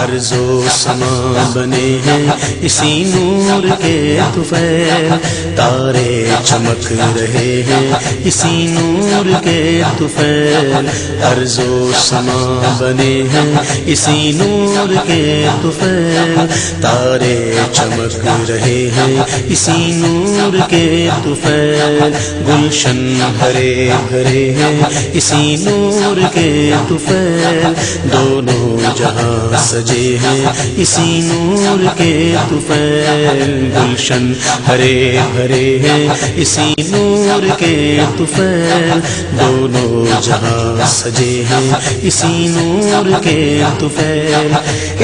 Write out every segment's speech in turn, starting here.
ارض و سما بنے ہیں اسی نور کے طفیل، تارے چمک رہے ہیں اسی نور کے طفیل، ارض و سما بنے ہیں اسی نور کے طفیل، تارے چمک رہے ہیں اسی نور کے طفیل، گلشن ہرے بھرے ہیں اسی نور کے طفیل، دونوں جہاں سجے ہیں اسی نور کے طفیل، گلشن ہرے بھرے ہیں اسی نور کے طفیل، دونوں جہاں سجے ہیں اسی نور کے طفیل،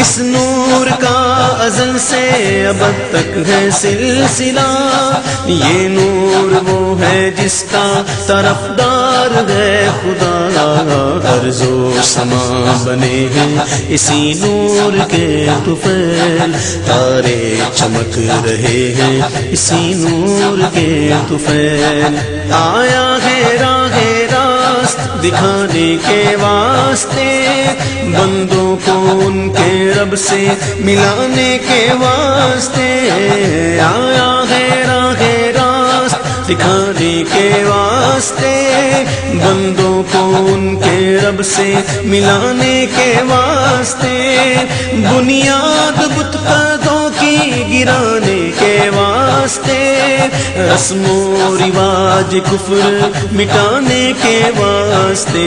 اس نور کا ازل سے ابد تک ہے سلسلہ، یہ نور وہ ہے جس کا طرفدار ہے خدا، ارض و سما بنے ہیں اسی نور کے طفیل، تارے چمک رہے ہیں اسی نور کے طفیل، آیا ہے راہ راست دکھانے کے واسطے، بندوں کو ان کے رب سے ملانے کے واسطے، آیا ہے راہ راست دکھانے کے واسطے، بندوں کو ان کے رب سے ملانے کے واسطے، بنیاد بت پردوں کی گرانے کے واسطے، رسم و رواج کفر مٹانے کے واسطے،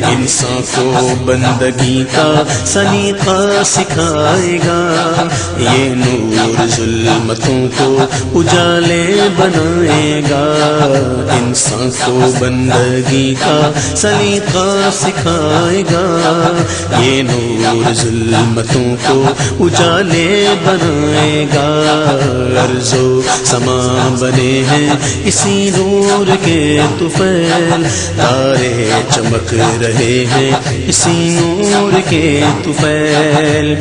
انسان کو بندگی کا سلیقہ سکھائے گا، یہ نور ظلمتوں کو اجالے بنائے گا، انسان کو بندگی کا سلیقہ سکھائے گا، یہ نور ظلمتوں کو اجالے بنائے گا، ارض و سما بنے ہیں اسی نور کے طفیل، تارے چمک رہے ہیں اسی نور کے طفیل،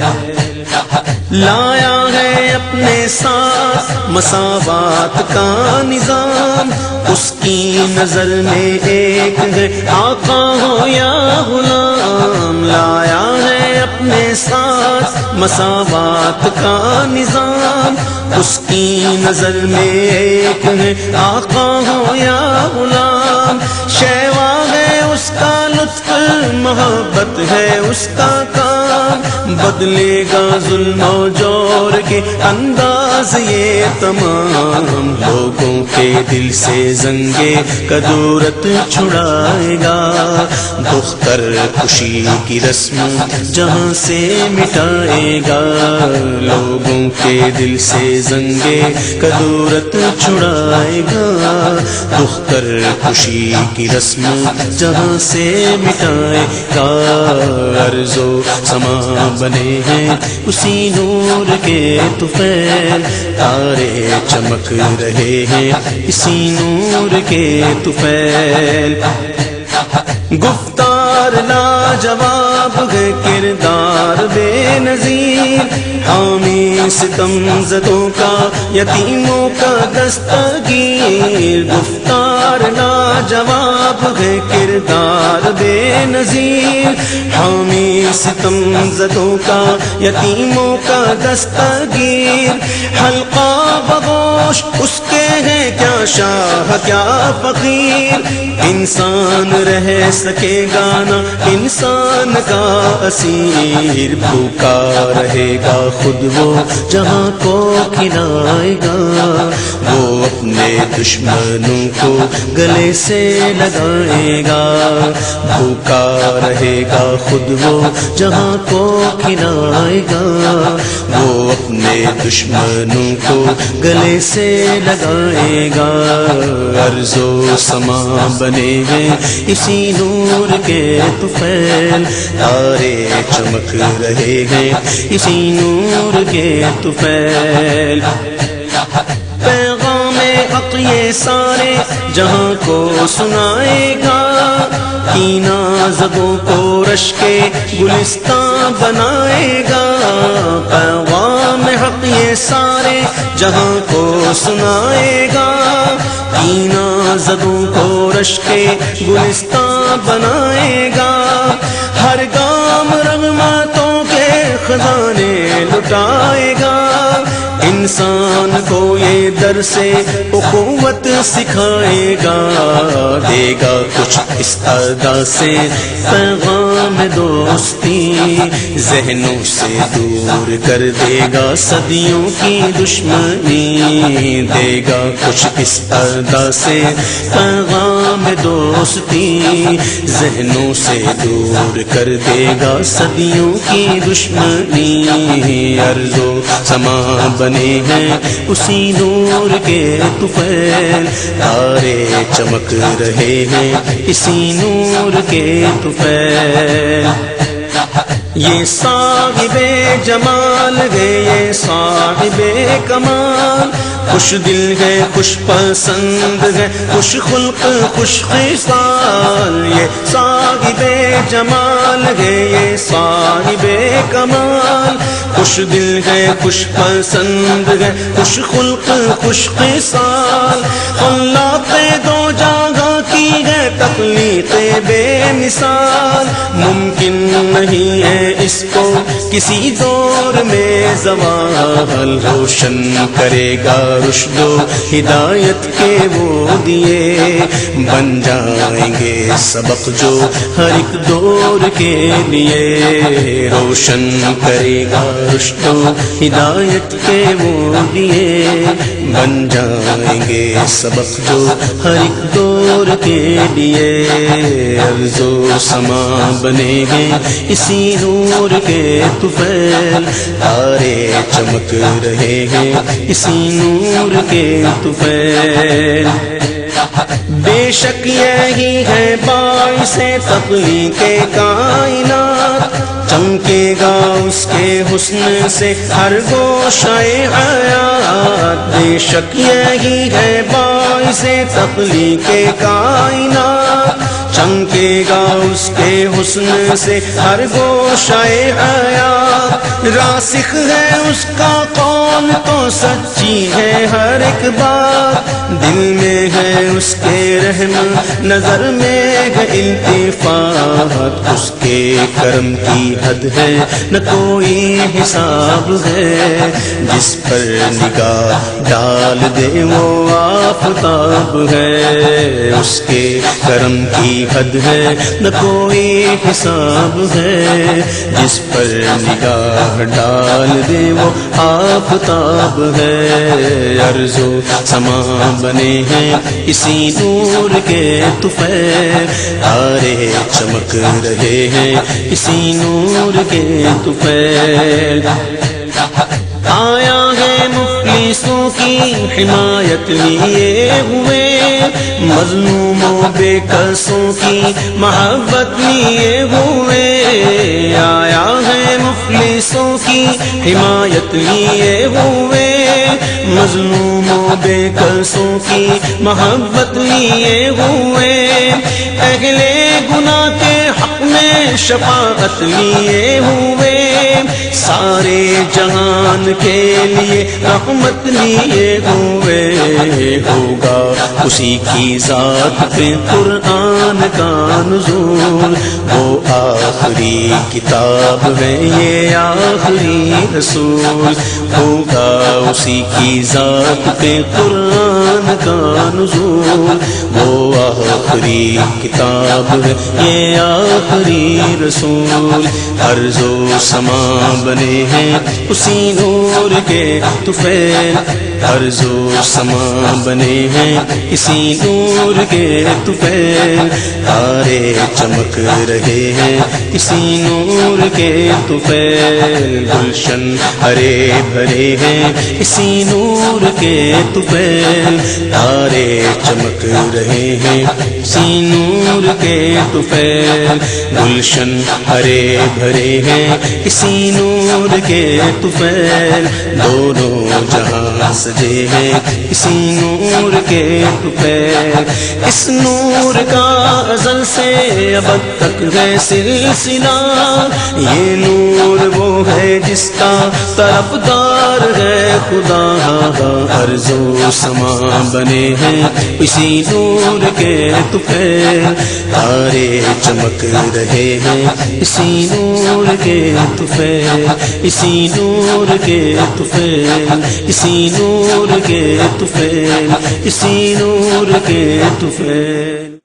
لایا ہے اپنے ساتھ مساوات کا نظام، اس کی نظر میں ایک ہے آقا ہو یا غلام، لایا ہے اپنے ساتھ مساوات کا نظام، اس کی نظر میں ایک ہے آقا ہو یا غلام، شیوا ہے اس کا لطف محبت ہے اس کا کام، بدلے گا ظلم و جور کے انداز یہ تمام، لوگوں کے دل سے زنگے کدورت چھڑائے گا، دختر خوشی کی رسم جہاں سے مٹائے گا، لوگوں کے دل سے زنگے کدورت چھڑائے گا، دختر خوشی کی رسم جہاں سے مٹائے گا، ارض و سما بنے ہیں اسی نور کے طفیل، تارے چمک رہے ہیں اسی نور کے طفیل، گفتار لاجواب ہے کردار بے نظیر، حامی ستم زدوں کا یتیموں کا دستگیر، گفتار لاجواب ہے کردار بے نظیر، حامی ستم زدوں کا یتیموں کا دستگیر، حلقہ بغوش اس کے ہے کیا شاہ کیا فقیر، انسان رہ سکے گا نہ انسان کا اسیر، بھوکا رہے گا خود وہ جہاں کو کھلائے گا، وہ اپنے دشمنوں کو گلے سے لگائے گا، بھوکا رہے گا خود وہ جہاں کو کھلائے گا، وہ اپنے دشمنوں کو گلے سے لگائے گا، ارض و سما بنے ہیں اسی نور کے طفیل، تارے چمک رہے ہیں اسی نور کے طفیل، پیغام حق یہ سارے جہاں کو سنائے گا، کینہ زدوں کو رش کے گلستان بنائے گا، پیغام حق یہ سارے جہاں کو سنائے گا، کینہ زدوں کو رش کے گلستان بنائے گا، ہر گام رغماتوں کے خزانے لٹائے گا، انسان کو یہ درس اخوت سکھائے گا، دے گا کچھ اس ادا سے پیغام دوستی، ذہنوں سے دور کر دے گا صدیوں کی دشمنی، دے گا کچھ اس ادا سے پیغام دوستی، ذہنوں سے دور کر دے گا صدیوں کی دشمنی، ارض و سما بنے ہیں اسی نور کے طفیل، تارے چمک رہے ہیں اسی نور کے طفیل، یہ صاحب جمال ہے یہ صاحب کمال، خوش دل ہے خوش پسند ہے خوش خلق خوش خصال، یہ صاحب جمال ہے یہ صاحب کمال، خوش دل ہے خوش پسند ہے خوش خلق خوش خصال، خلاق دو جگہ کی ہے تخلیق بے مثال، ممکن نہیں ہے اس کو کسی دور میں زوال، روشن کرے گا رشد و ہدایت کے وہ دیے، بن جائیں گے سبق جو ہر ایک دور کے لیے، روشن کرے گا رشد و ہدایت کے وہ دیے، بن جائیں گے سبق جو ہر ایک دور کے لیے، ارض و سما بنے ہیں اسی نور کے طفیل، تارے چمک رہے ہیں اسی نور کے طفیل، بے شک یہی ہے باعث تخلیق کائنات، چمکے گا اس کے حسن سے ہر گوشہ حیات، بے شک یہی ہے باعث تخلیق کائنات، چمکے گا اس کے حسن سے ہر گوشہ حیات، راسخ ہے اس کا قول تو سچی ہے ہر ایک بات، دل میں ہے اس کے رحم نظر میں ہے التفات، اس کے کرم کی حد ہے نہ کوئی حساب ہے، جس پر نگاہ ڈال دے وہ آفتاب ہے، اس کے کرم کی حد ہے نہ کوئی حساب ہے، جس پر نگاہ ڈال دے وہ آفتاب ہے، ارض و سما بنے ہیں اسی نور کے طفیل، تارے چمک رہے ہیں اسی نور کے طفیل، آیا ہے مفلسوں کی حمایت لیے ہوئے، مظلوموں بے کسوں کی محبت لیے ہوئے، آیا ہے مفلسوں کی حمایت لیے ہوئے، مظلوموں بے کسوں کی محبت لیے ہوئے، اہل گناہ کے حق میں شفاعت لیے ہوئے، سارے جہان کے لیے رحمت لیے ہوئے، ہوگا اسی کی ذات پہ قرآن کا نزول، وہ آخری کتاب ہے یہ آخری رسول، ہوگا اسی کی ذات پہ قرآن کا نزول، وہ آخری کتاب ہے یہ آخری رسول، ارض و سما بنے ہیں اسی نور کے طفیل، ارض و سما بنے ہیں اسی نور کے طفیل، تارے چمک رہے ہیں اسی نور کے طفیل، گلشن ہرے بھرے ہیں اسی نور کے طفیل، تارے چمک رہے ہیں اسی نور کے طفیل، گلشن ہرے بھرے ہیں اسی نور کے طفیل، دونوں جہاں سجے ہیں اسی نور کے طفیل، اس نور کا ازل سے ابد تک ہے سلسلہ، یہ نور وہ ہے ہے جس کا طرفدار ہے خدا، ارض و سما بنے ہیں اسی نور کے طفیل، تارے چمک رہے ہیں اسی نور کے طفیل، اسی نور کے طفیل، اسی نور کے طفیل، اسی نور کے طفیل۔